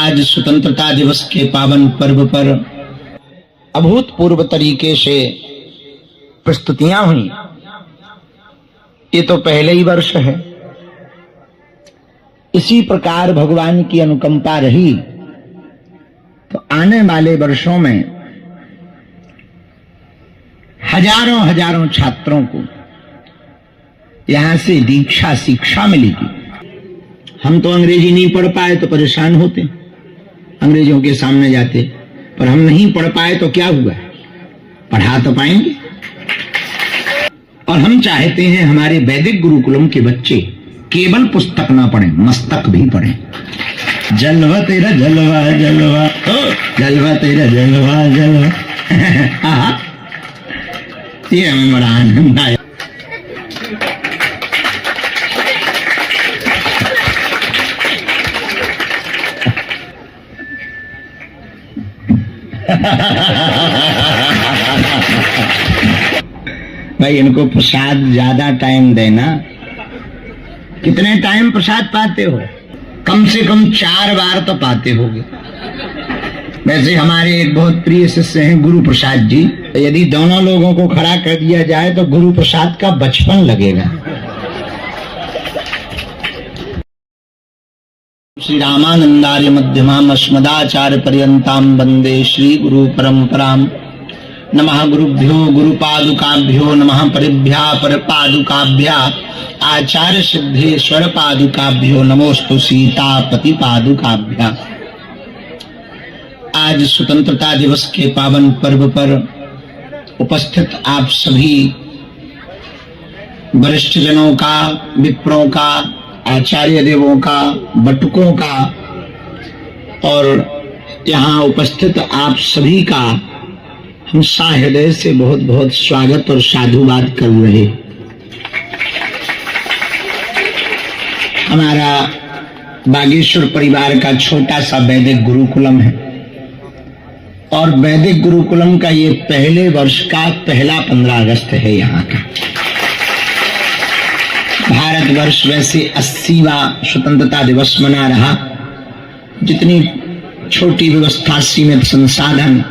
आज स्वतंत्रता दिवस के पावन पर्व पर अभूतपूर्व तरीके से प्रस्तुतियां हुई। ये तो पहले ही वर्ष है। इसी प्रकार भगवान की अनुकंपा रही तो आने वाले वर्षों में हजारों हजारों छात्रों को यहां से दीक्षा शिक्षा मिलेगी। हम तो अंग्रेजी नहीं पढ़ पाए तो परेशान होते, अंग्रेजों के सामने जाते, पर हम नहीं पढ़ पाए तो क्या हुआ, पढ़ा तो पाएंगे। और हम चाहते हैं हमारे वैदिक गुरुकुलम के बच्चे केवल पुस्तक ना पढ़ें, मस्तक भी पढ़ें। जलवा तेरा जलवा जलवा, जलवा तेरा जलवा जलवा। ये हमें बड़ा आनंद आया। भाई इनको प्रसाद ज्यादा टाइम देना। कितने टाइम प्रसाद पाते हो? कम से कम 4 बार तो पाते होगे। वैसे हमारे एक बहुत प्रिय शिष्य हैं गुरु प्रसाद जी, तो यदि दोनों लोगों को खड़ा कर दिया जाए तो गुरु प्रसाद का बचपन लगेगा। श्री रामानंदार्य मध्यमाम अस्मदाचार्य पर्यंताम वंदे श्री गुरु परंपराम। नमः गुरुभ्यो गुरुपादुकाभ्यो नमः परिभ्या परपादुकाभ्या आचार्य सिद्धेश्वर पादुकाभ्यो नमोस्तु सीतापति पादुकाभ्या। आज स्वतंत्रता दिवस के पावन पर्व पर उपस्थित आप सभी वरिष्ठ जनों का, विप्रों का, आचार्य देवों का, बटुकों का और यहाँ उपस्थित आप सभी का हम सहृदय से बहुत बहुत स्वागत और साधुवाद कर रहे। हमारा बागेश्वर परिवार का छोटा सा वैदिक गुरुकुलम है और वैदिक गुरुकुलम का ये पहले वर्ष का पहला 15 अगस्त है। यहाँ का भारतवर्ष वैसे 80वां स्वतंत्रता दिवस मना रहा। जितनी छोटी व्यवस्था, सीमित संसाधन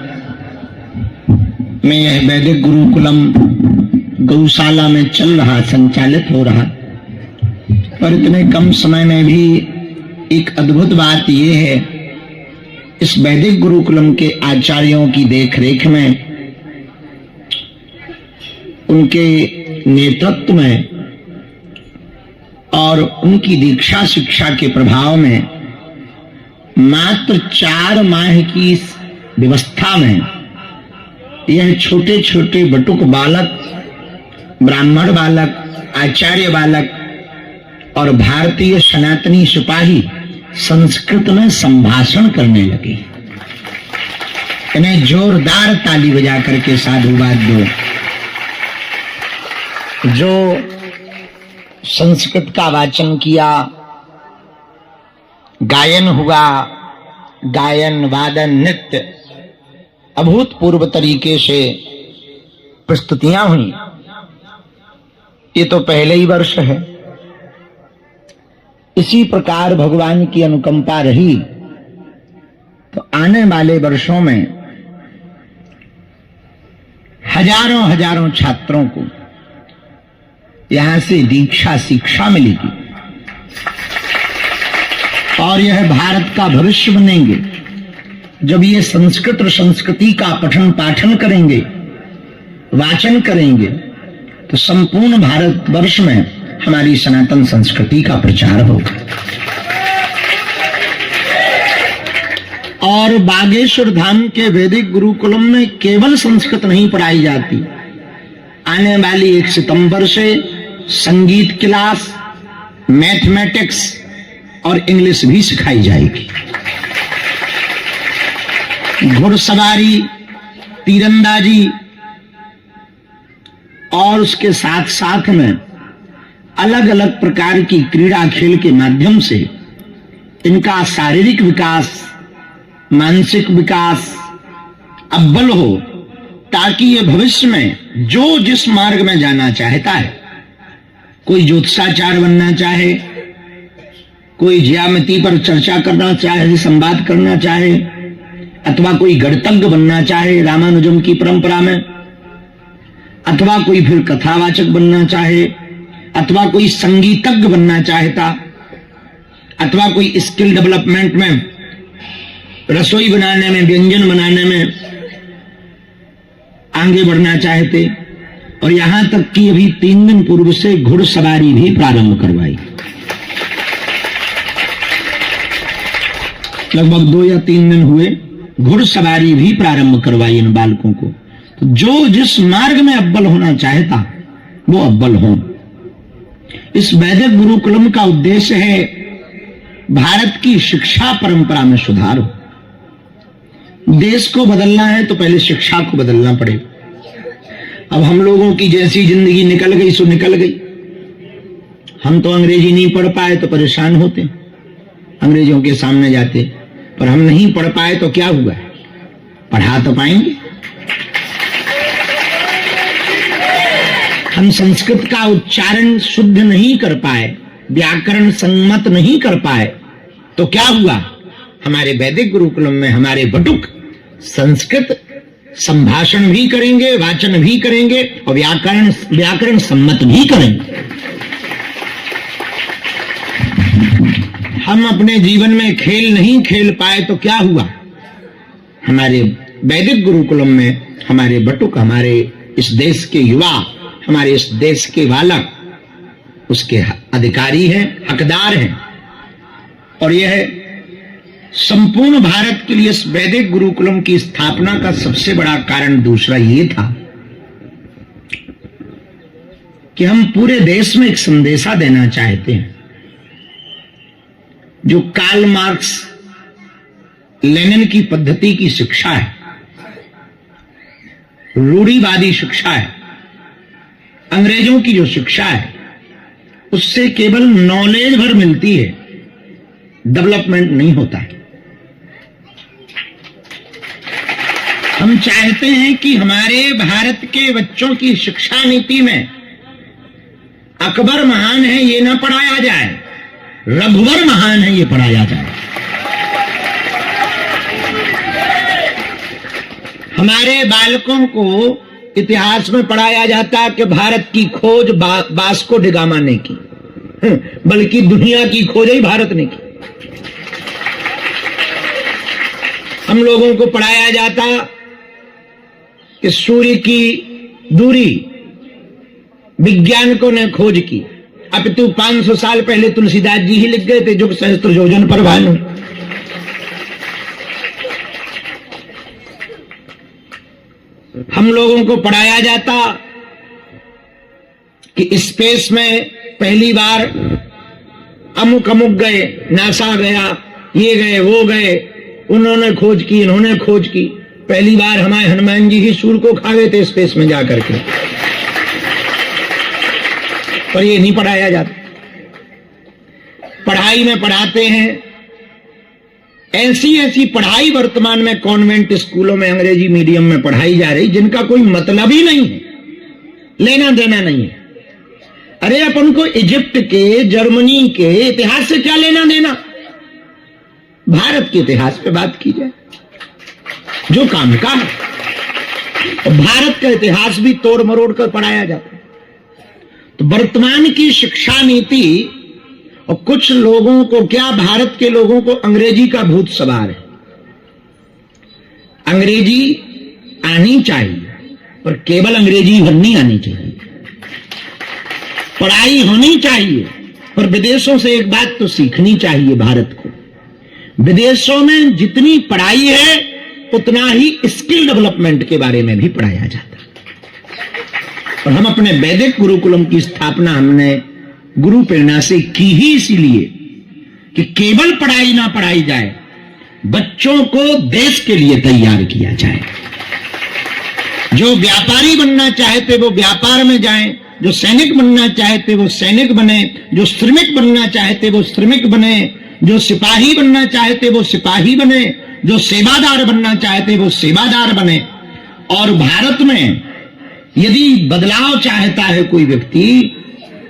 में यह वैदिक गुरुकुलम गौशाला में चल रहा, संचालित हो रहा, पर इतने कम समय में भी एक अद्भुत बात यह है, इस वैदिक गुरुकुलम के आचार्यों की देखरेख में, उनके नेतृत्व में और उनकी दीक्षा शिक्षा के प्रभाव में मात्र 4 माह की इस व्यवस्था में यह छोटे छोटे बटुक बालक, ब्राह्मण बालक, आचार्य बालक और भारतीय सनातनी सिपाही संस्कृत में संभाषण करने लगे। इन्हें जोरदार ताली बजा करके साधुवाद दो। जो संस्कृत का वाचन किया, गायन हुआ, गायन, वादन, नृत्य, अभूतपूर्व तरीके से प्रस्तुतियां हुई। ये तो पहले ही वर्ष है। इसी प्रकार भगवान की अनुकंपा रही तो आने वाले वर्षों में हजारों हजारों छात्रों को यहां से दीक्षा शिक्षा मिलेगी और यह भारत का भविष्य बनेंगे। जब ये संस्कृत और संस्कृति का पठन पाठन करेंगे, वाचन करेंगे, तो संपूर्ण भारतवर्ष में हमारी सनातन संस्कृति का प्रचार होगा। और बागेश्वर धाम के वैदिक गुरुकुलम में केवल संस्कृत नहीं पढ़ाई जाती। आने वाली 1 सितंबर से संगीत क्लास, मैथमेटिक्स और इंग्लिश भी सिखाई जाएगी। घुड़सवारी, तीरंदाजी और उसके साथ साथ में अलग अलग प्रकार की क्रीड़ा खेल के माध्यम से इनका शारीरिक विकास, मानसिक विकास अव्वल हो, ताकि ये भविष्य में जो जिस मार्ग में जाना चाहता है, कोई ज्योतिषाचार्य बनना चाहे, कोई ज्यामिति पर चर्चा करना चाहे, संवाद करना चाहे, अथवा कोई गणितज्ञ बनना चाहे रामानुजम की परंपरा में, अथवा कोई फिर कथावाचक बनना चाहे, अथवा कोई संगीतज्ञ बनना चाहता, अथवा कोई स्किल डेवलपमेंट में, रसोई बनाने में, व्यंजन बनाने में आगे बढ़ना चाहते, और यहां तक कि अभी 3 दिन पूर्व से घुड़सवारी भी प्रारंभ करवाई। लगभग 2 या 3 दिन हुए, घुड़सवारी भी प्रारंभ करवाई इन बालकों को। तो जो जिस मार्ग में अव्वल होना चाहता वो अव्वल हो। इस वैदिक गुरुकुलम का उद्देश्य है भारत की शिक्षा परंपरा में सुधार हो। देश को बदलना है तो पहले शिक्षा को बदलना पड़ेगा। अब हम लोगों की जैसी जिंदगी निकल गई सो निकल गई। हम तो अंग्रेजी नहीं पढ़ पाए तो परेशान होते, अंग्रेजों के सामने जाते, पर हम नहीं पढ़ पाए तो क्या हुआ, पढ़ा तो पाएंगे। हम संस्कृत का उच्चारण शुद्ध नहीं कर पाए, व्याकरण सम्मत नहीं कर पाए तो क्या हुआ, हमारे वैदिक गुरुकुलम में हमारे बटुक संस्कृत संभाषण भी करेंगे, वाचन भी करेंगे और व्याकरण सम्मत भी करेंगे। हम अपने जीवन में खेल नहीं खेल पाए तो क्या हुआ, हमारे वैदिक गुरुकुलम में हमारे बटुक, हमारे इस देश के युवा, हमारे इस देश के बालक उसके अधिकारी हैं, हकदार हैं। और यह संपूर्ण भारत के लिए इस वैदिक गुरुकुलम की स्थापना का सबसे बड़ा कारण दूसरा ये था कि हम पूरे देश में एक संदेशा देना चाहते हैं। जो कार्ल मार्क्स लेनिन की पद्धति की शिक्षा है, रूढ़िवादी शिक्षा है, अंग्रेजों की जो शिक्षा है, उससे केवल नॉलेज भर मिलती है, डेवलपमेंट नहीं होता है। हम चाहते हैं कि हमारे भारत के बच्चों की शिक्षा नीति में अकबर महान है ये ना पढ़ाया जाए, रघुवर महान है ये पढ़ाया जाए। हमारे बालकों को इतिहास में पढ़ाया जाता कि भारत की खोज वास्को डी गामा ने की, बल्कि दुनिया की खोज ही भारत ने की। हम लोगों को पढ़ाया जाता कि सूर्य की दूरी विज्ञानिकों ने खोज की, अपितु 500 साल पहले तुलसीदास जी ही लिख गए थे, जुग सहस्त्र योजन पर भानु। हम लोगों को पढ़ाया जाता कि स्पेस में पहली बार अमुक अमुक गए, नासा गया, ये गए, वो गए, उन्होंने खोज की, इन्होंने खोज की। पहली बार हमारे हनुमान जी ही सूर्य को खा गए थे स्पेस में जाकर के, पर ये नहीं पढ़ाया जाता। पढ़ाई में पढ़ाते हैं ऐसी ऐसी पढ़ाई वर्तमान में कॉन्वेंट स्कूलों में अंग्रेजी मीडियम में पढ़ाई जा रही जिनका कोई मतलब ही नहीं है, लेना देना नहीं है। अरे अपन को इजिप्ट के, जर्मनी के इतिहास से क्या लेना देना, भारत के इतिहास पे बात की जाए जो काम का है। और भारत का इतिहास भी तोड़ मरोड़ कर पढ़ाया जाता है। तो वर्तमान की शिक्षा नीति और कुछ लोगों को क्या, भारत के लोगों को अंग्रेजी का भूत सवार है। अंग्रेजी आनी चाहिए पर केवल अंग्रेजी भर नहीं आनी चाहिए, पढ़ाई होनी चाहिए पर विदेशों से एक बात तो सीखनी चाहिए भारत को। विदेशों में जितनी पढ़ाई है उतना ही स्किल डेवलपमेंट के बारे में भी पढ़ाया जाता है। और हम अपने वैदिक गुरुकुलम की स्थापना हमने गुरु प्रेरणा से की ही इसीलिए कि केवल पढ़ाई ना पढ़ाई जाए, बच्चों को देश के लिए तैयार किया जाए। जो व्यापारी बनना चाहते वो व्यापार में जाएं, जो सैनिक बनना चाहते वो सैनिक बने, जो श्रमिक बनना चाहते वो श्रमिक बने, जो सिपाही बनना चाहते वो सिपाही बने, जो सेवादार बनना चाहते वो सेवादार बने। और भारत में यदि बदलाव चाहता है कोई व्यक्ति,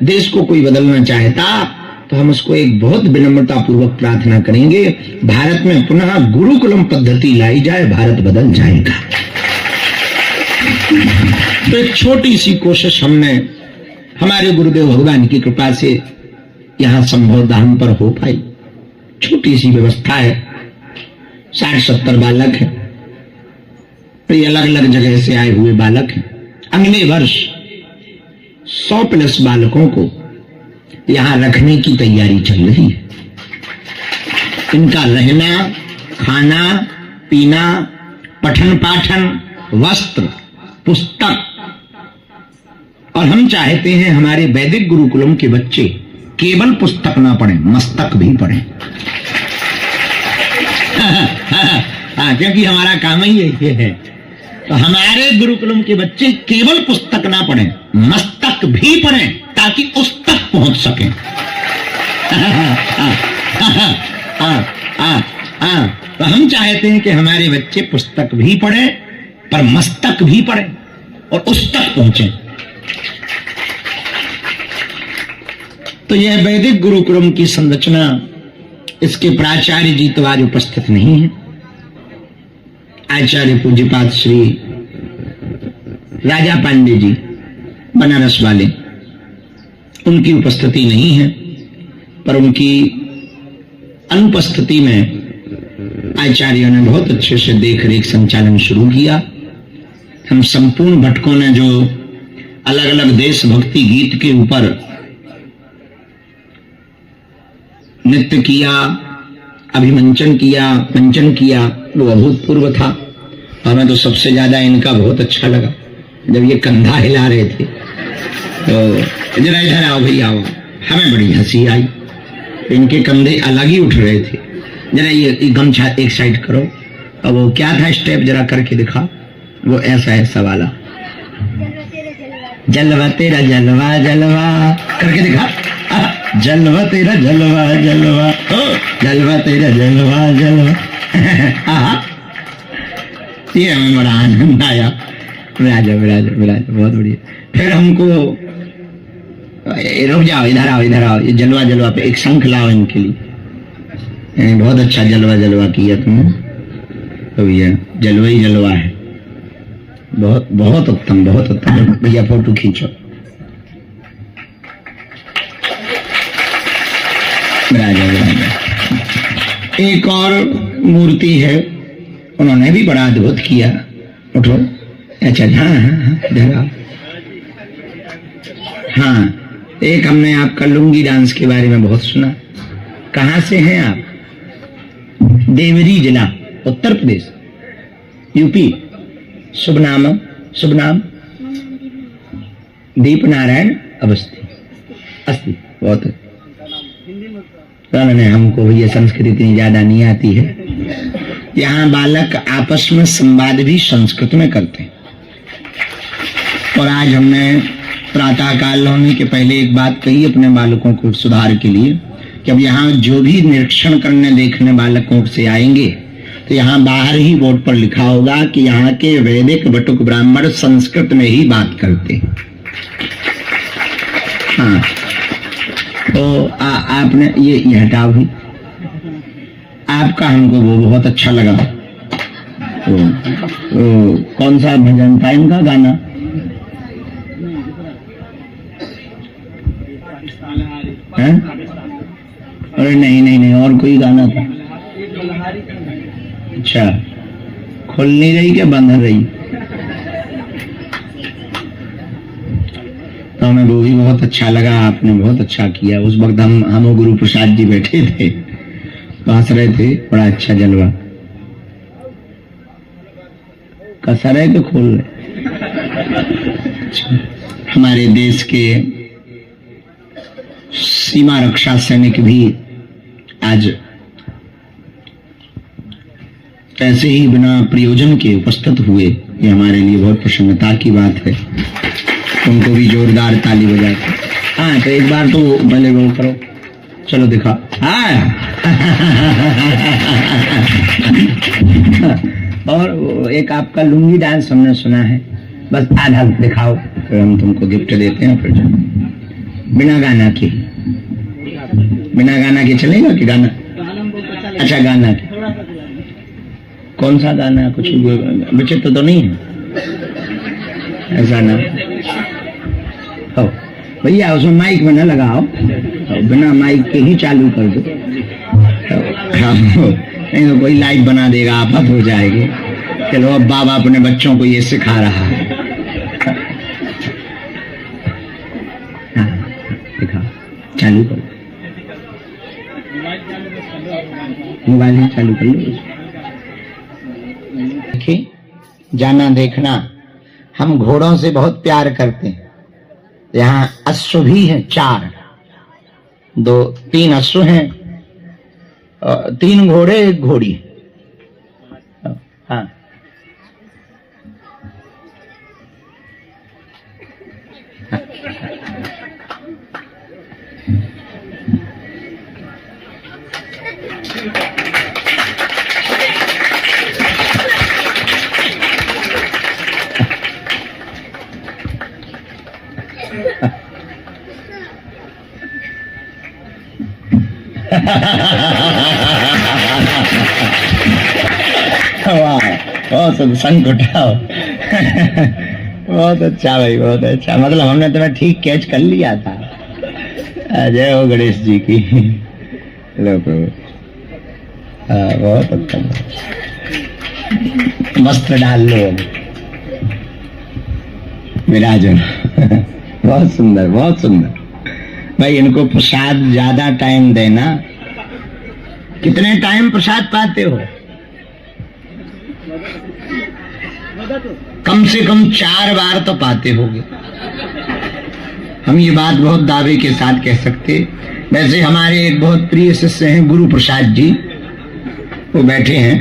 देश को कोई बदलना चाहता, तो हम उसको एक बहुत विनम्रता पूर्वक प्रार्थना करेंगे, भारत में पुनः गुरुकुलम पद्धति लाई जाए, भारत बदल जाएगा। तो एक छोटी सी कोशिश हमने हमारे गुरुदेव भगवान की कृपा से यहां संभव धाम पर हो पाई। छोटी सी व्यवस्था है, 60-70 बालक है, अलग अलग जगह से आए हुए बालक हैं। अगले वर्ष 100+ बालकों को यहां रखने की तैयारी चल रही है। इनका रहना, खाना, पीना, पठन पाठन, वस्त्र, पुस्तक, और हम चाहते हैं हमारे वैदिक गुरुकुलम के बच्चे केवल पुस्तक ना पढ़ें, मस्तक भी पढ़ें। हाँ, क्योंकि हमारा काम ही ये है। तो हमारे गुरुकुलम के बच्चे केवल पुस्तक ना पढ़ें, मस्तक भी पढ़ें, ताकि उस तक पहुंच सकें। तो हम चाहते हैं कि हमारे बच्चे पुस्तक भी पढ़ें पर मस्तक भी पढ़ें और उस तक पहुंचे। तो यह वैदिक गुरुकुलम की संरचना, इसके प्राचार्य जी तो आज उपस्थित नहीं है। आचार्य पूज्यपाद श्री राजा पांडे जी बनारस वाले, उनकी उपस्थिति नहीं है, पर उनकी अनुपस्थिति में आचार्यों ने बहुत अच्छे से देख रेख संचालन शुरू किया। हम संपूर्ण भटकों ने जो अलग अलग देशभक्ति गीत के ऊपर नृत्य किया, अभिमंचन किया, मंचन किया, वो अभूतपूर्व था। हमें तो सबसे ज्यादा इनका बहुत अच्छा लगा जब ये कंधा हिला रहे थे, तो जरा इधर आओ भैया आओ, हमें बड़ी हंसी आई। इनके कंधे अलग ही उठ रहे थे। जरा ये गमछा एक साइड करो, और वो क्या था स्टेप जरा करके दिखा, वो ऐसा वाला, जलवा तेरा जलवा जलवा करके दिखा, जलवा तेरा जलवा जलवा, जलवा तेरा जलवा जलवा। ये हमें बड़ा आनंद आया। विराजा विराजा विराजा, बहुत बढ़िया। फिर हमको रुक जाओ, इधर आओ इधर आओ, ये जलवा जलवा पे एक शंख लाओ इनके लिए। बहुत अच्छा जलवा जलवा किया तुमने, तो ये जलवा ही जलवा है। बहुत बहुत उत्तम, बहुत उत्तम। भैया फोटो खींचो। विराजा विराजा। एक और मूर्ति है, उन्होंने भी बड़ा अद्भुत किया। उठो। अच्छा, हाँ, हाँ, एक हमने आपका लुंगी डांस के बारे में बहुत सुना। कहाँ से हैं आप? देवरी जिला, उत्तर प्रदेश, यूपी। शुभ नाम? शुभ नाम? दीप नारायण अवस्थी। अस्थि, बहुत। हमको ये संस्कृत इतनी ज्यादा नहीं आती है। यहाँ बालक आपस में संवाद भी संस्कृत में करते हैं। और आज हमने प्रातः काल होने के पहले एक बात कही अपने बालकों को सुधार के लिए, कि अब यहाँ जो भी निरीक्षण करने देखने बालकों से आएंगे, तो यहाँ बाहर ही बोर्ड पर लिखा होगा कि यहाँ के वैदिक बटुक ब्राह्मण संस्कृत में ही बात करते हैं। हाँ, तो आपने ये हटाओ भी। आपका हमको वो बहुत अच्छा लगा। कौन सा भजन था इनका गाना? है? अरे नहीं नहीं नहीं, और कोई गाना था। अच्छा, खुल नहीं रही क्या बंद रही? तो हमें वो भी बहुत अच्छा लगा, आपने बहुत अच्छा किया। उस वक्त हम गुरु प्रसाद जी बैठे थे, हंस रहे थे, बड़ा अच्छा जलवा। कसर है कि खोल रहे? हमारे देश के सीमा रक्षा सैनिक भी आज ऐसे ही बिना प्रयोजन के उपस्थित हुए, ये हमारे लिए बहुत प्रसन्नता की बात है। उनको भी जोरदार ताली बजाते। हाँ, तो एक बार तो भले वो करो, चलो दिखा। और एक आपका लुंगी डांस हमने सुना है, बस आधा दिखाओ, फिर हम तुमको गिफ्ट देते हैं। फिर बिना गाना के बिना गाना के चलेगा कि गाना? अच्छा गाना के। कौन सा गाना? कुछ विचित्र तो नहीं है ऐसा ना? हो भैया उसमें माइक में न लगाओ, बिना माइक के ही चालू कर दो। नहीं तो कोई लाइव बना देगा, आफत हो जाएगी। चलो अब बाबा अपने बच्चों को ये सिखा रहा है। दिखा, चालू कर, मोबाइल ही चालू कर लो। देखिए, जाना देखना, हम घोड़ों से बहुत प्यार करते हैं। यहाँ अश्व भी हैं 4, 2-3 अश्व हैं, 3 घोड़े 1 घोड़ी। हाँ बहुत संग उठाओ। बहुत अच्छा भाई, बहुत अच्छा। मतलब हमने तुम्हें ठीक कैच कर लिया था। जय हो गणेश जी की। लो प्रभु, बहुत अच्छा। वस्त्र डाल लो, विराजन। बहुत सुंदर, बहुत सुंदर भाई। इनको प्रसाद ज्यादा टाइम देना। कितने टाइम प्रसाद पाते हो? कम से कम 4 बार तो पाते होगे। हम ये बात बहुत दावे के साथ कह सकते। वैसे हमारे एक बहुत प्रिय शिष्य हैं गुरु प्रसाद जी, वो बैठे हैं।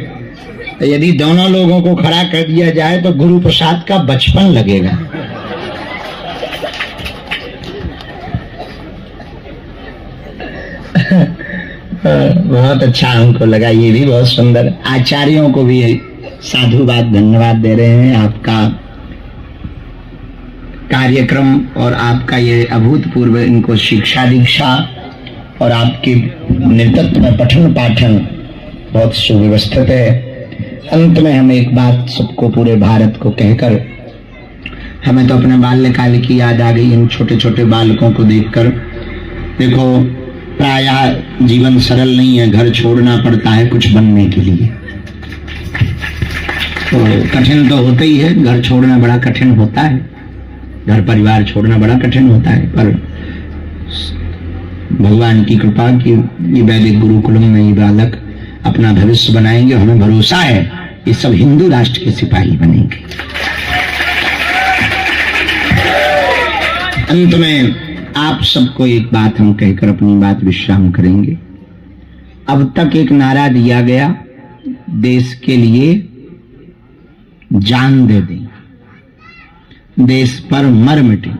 तो यदि दोनों लोगों को खड़ा कर दिया जाए तो गुरु प्रसाद का बचपन लगेगा। बहुत अच्छा हमको लगा, ये भी बहुत सुंदर। आचार्यों को भी साधुवाद, धन्यवाद दे रहे हैं। आपका कार्यक्रम और आपका ये अभूतपूर्व इनको शिक्षा दीक्षा और आपके नेतृत्व में पठन पाठन बहुत सुव्यवस्थित है। अंत में हम एक बात सबको, पूरे भारत को कहकर, हमें तो अपने बाल्यकाल की याद आ गई इन छोटे छोटे बालकों को देखकर। देखो, प्रायः जीवन सरल नहीं है, घर छोड़ना पड़ता है कुछ बनने के लिए। तो कठिन तो होता ही है, घर छोड़ना बड़ा कठिन होता है, घर परिवार छोड़ना बड़ा कठिन होता है। पर भगवान की कृपा कि ये वैदिक गुरुकुलम में ये बालक अपना भविष्य बनाएंगे। हमें भरोसा है ये सब हिंदू राष्ट्र के सिपाही बनेंगे। अंत में आप सबको एक बात हम कहकर अपनी बात विश्राम करेंगे। अब तक एक नारा दिया गया, देश के लिए जान दे दें, देश पर मर मिटे।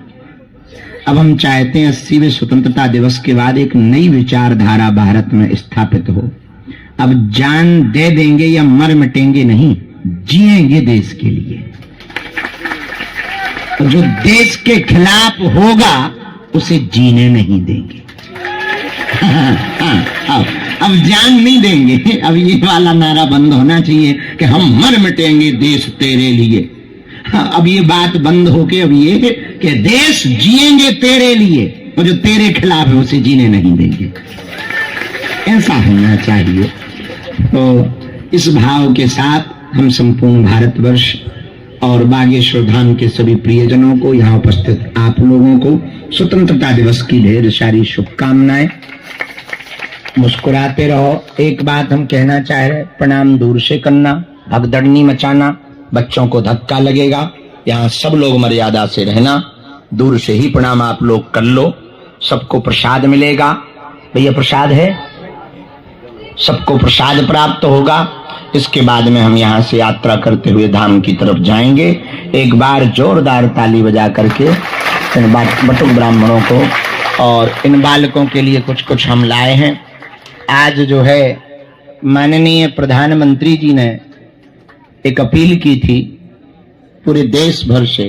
अब हम चाहते हैं 80वें स्वतंत्रता दिवस के बाद एक नई विचारधारा भारत में स्थापित हो। अब जान दे देंगे या मर मिटेंगे नहीं, जिएंगे देश के लिए। जो देश के खिलाफ होगा उसे जीने नहीं देंगे। अब जान नहीं देंगे। अब ये वाला नारा बंद होना चाहिए कि हम मर मिटेंगे देश तेरे लिए। अब ये बात बंद होके अब ये कि देश जिएंगे तेरे लिए, और जो तेरे खिलाफ है उसे जीने नहीं देंगे। ऐसा होना चाहिए। तो इस भाव के साथ हम संपूर्ण भारतवर्ष और बागेश्वर धाम के सभी प्रियजनों को, यहाँ उपस्थित आप लोगों को स्वतंत्रता दिवस की ढेर सारी शुभकामनाएं। मुस्कुराते रहो। एक बात हम कहना चाह रहे, प्रणाम दूर से करना, भगदड़ नहीं मचाना, बच्चों को धक्का लगेगा। यहाँ सब लोग मर्यादा से रहना, दूर से ही प्रणाम आप लोग कर लो। सबको प्रसाद मिलेगा। भैया प्रसाद है, सबको प्रसाद प्राप्त होगा। इसके बाद में हम यहाँ से यात्रा करते हुए धाम की तरफ जाएंगे। एक बार जोरदार ताली बजा करके इन बटुक ब्राह्मणों को और इन बालकों के लिए कुछ कुछ हम लाए हैं। आज जो है माननीय प्रधानमंत्री जी ने एक अपील की थी पूरे देश भर से